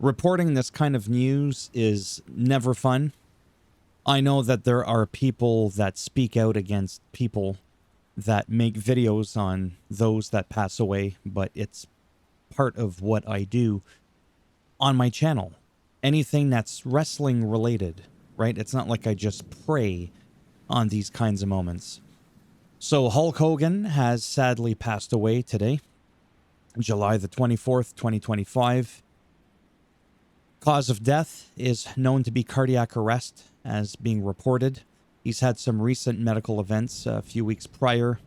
Reporting this kind of news is never fun. I know that there are people that speak out against people that make videos on those that pass away, but it's part of what I do on my channel. Anything that's wrestling related, right? It's not like I just prey on these kinds of moments. So Hulk Hogan has sadly passed away today, July the 24th, 2025. Cause of death is known to be cardiac arrest, as being reported. He's had some recent medical events a few weeks prior,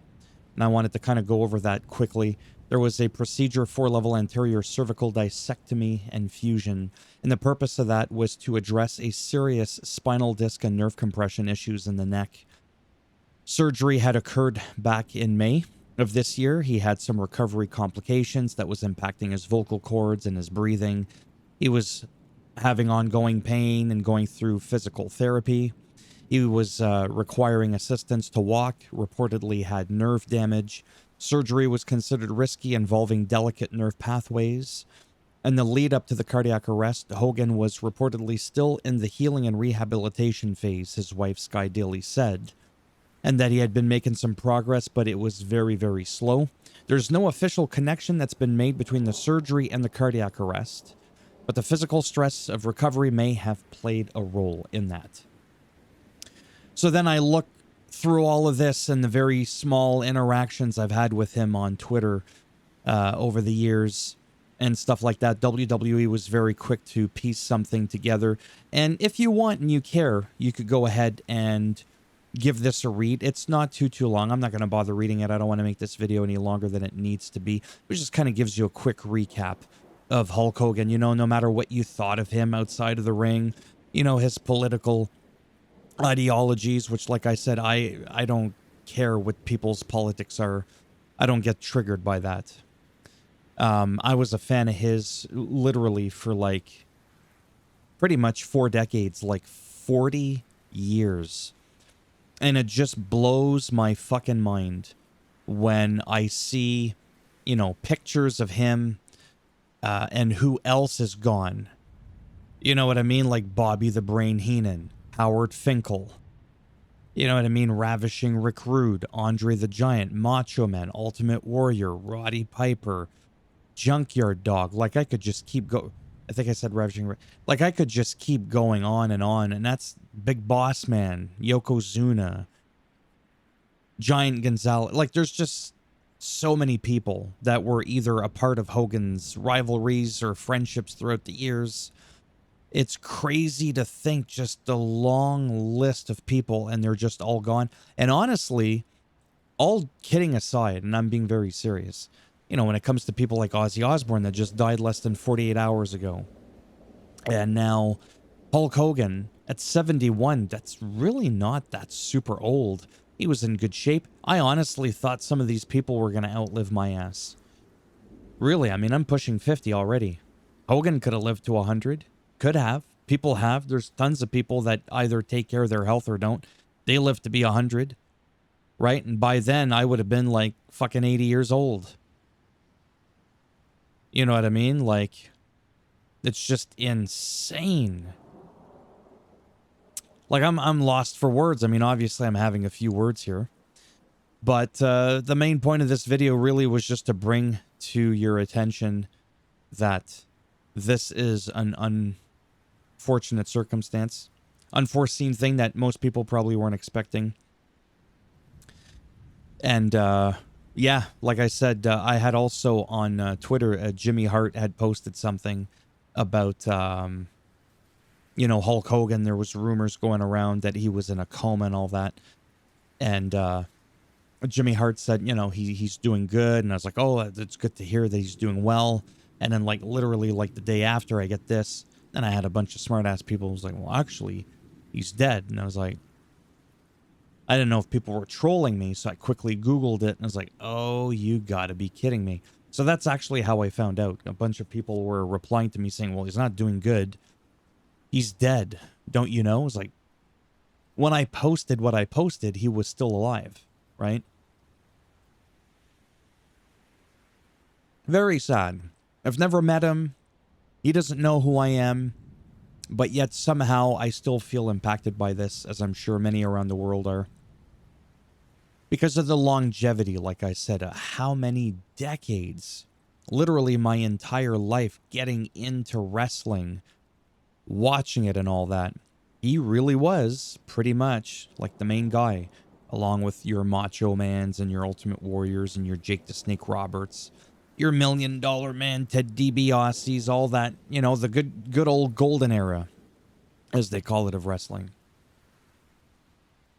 and I wanted to kind of go over that quickly. There was a procedure, 4-level anterior cervical discectomy and fusion, and the purpose of that was to address a serious spinal disc and nerve compression issues in the neck. Surgery had occurred back in May of this year. He had some recovery complications that was impacting his vocal cords and his breathing. He was having ongoing pain and going through physical therapy. He was requiring assistance to walk, reportedly had nerve damage. Surgery was considered risky, involving delicate nerve pathways. In the lead up to the cardiac arrest, Hogan was reportedly still in the healing and rehabilitation phase, his wife Sky Daly said, and that he had been making some progress, but it was very, very slow. There's no official connection that's been made between the surgery and the cardiac arrest, but the physical stress of recovery may have played a role in that. So then I look through all of this and the very small interactions I've had with him on Twitter over the years and stuff like that. WWE was very quick to piece something together. And if you want and you care, you could go ahead and give this a read. It's not too long. I'm not going to bother reading it. I don't want to make this video any longer than it needs to be. It just kind of gives you a quick recap of Hulk Hogan. You know, no matter what you thought of him outside of the ring, you know, his political ideologies, which, like I said, I don't care what people's politics are. I don't get triggered by that. I was a fan of his literally for like pretty much 4 decades, like 40 years. And it just blows my fucking mind when I see, you know, pictures of him and who else is gone. You know what I mean? Like Bobby the Brain Heenan, Howard Finkel. You know what I mean? Ravishing Rick Rude, Andre the Giant, Macho Man, Ultimate Warrior, Roddy Piper, Junkyard Dog. Like I could just keep go. I think I said Ravishing Rick. Like I could just keep going on. And that's Big Boss Man, Yokozuna, Giant Gonzalez. Like there's just so many people that were either a part of Hogan's rivalries or friendships throughout the years. It's crazy to think just the long list of people, and they're just all gone. And honestly, all kidding aside, and I'm being very serious, you know, when it comes to people like Ozzy Osbourne that just died less than 48 hours ago, and now Hulk Hogan at 71, that's really not that super old. He was in good shape. I honestly thought some of these people were going to outlive my ass. Really, I mean, I'm pushing 50 already. Hogan could have lived to 100. Could have. People have. There's tons of people that either take care of their health or don't. They live to be 100. Right? And by then, I would have been like fucking 80 years old. You know what I mean? Like, it's just insane. Like, I'm lost for words. I mean, obviously, I'm having a few words here. But the main point of this video really was just to bring to your attention that this is an unfortunate circumstance. Unforeseen thing that most people probably weren't expecting. And, yeah, like I said, I had also on Twitter, Jimmy Hart had posted something about... you know, Hulk Hogan. There was rumors going around that he was in a coma and all that. And Jimmy Hart said, you know, he's doing good. And I was like, oh, it's good to hear that he's doing well. And then, like, literally, like, the day after I get this, then I had a bunch of smart-ass people who was like, well, actually, he's dead. And I was like, I didn't know if people were trolling me, so I quickly Googled it. And I was like, oh, you gotta be kidding me. So that's actually how I found out. A bunch of people were replying to me saying, well, he's not doing good. He's dead. Don't you know? It's like, when I posted what I posted, he was still alive, right? Very sad. I've never met him. He doesn't know who I am, but yet somehow I still feel impacted by this, as I'm sure many around the world are. Because of the longevity, like I said, how many decades, literally my entire life getting into wrestling, watching it and all that. He really was pretty much like the main guy, along with your Macho Mans and your Ultimate Warriors and your Jake the Snake Roberts, your $1 Million Man, Ted DiBiase's, all that, you know, the good old golden era, as they call it, of wrestling.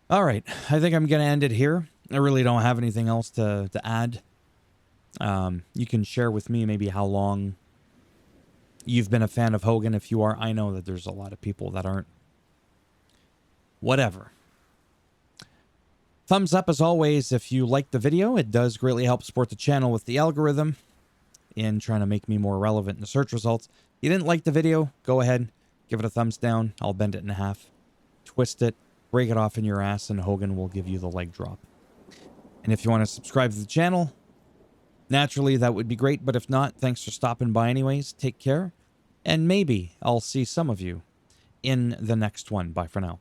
All right, I think I'm going to end it here. I really don't have anything else to add. You can share with me maybe how long you've been a fan of Hogan. If you are, I know that there's a lot of people that aren't. Whatever. Thumbs up as always if you like the video. It does greatly help support the channel with the algorithm in trying to make me more relevant in the search results. You didn't like the video, go ahead, give it a thumbs down. I'll bend it in half, twist it, break it off in your ass, and Hogan will give you the leg drop. And if you want to subscribe to the channel, naturally that would be great, but if not, thanks for stopping by anyways. Take care, and maybe I'll see some of you in the next one. Bye for now.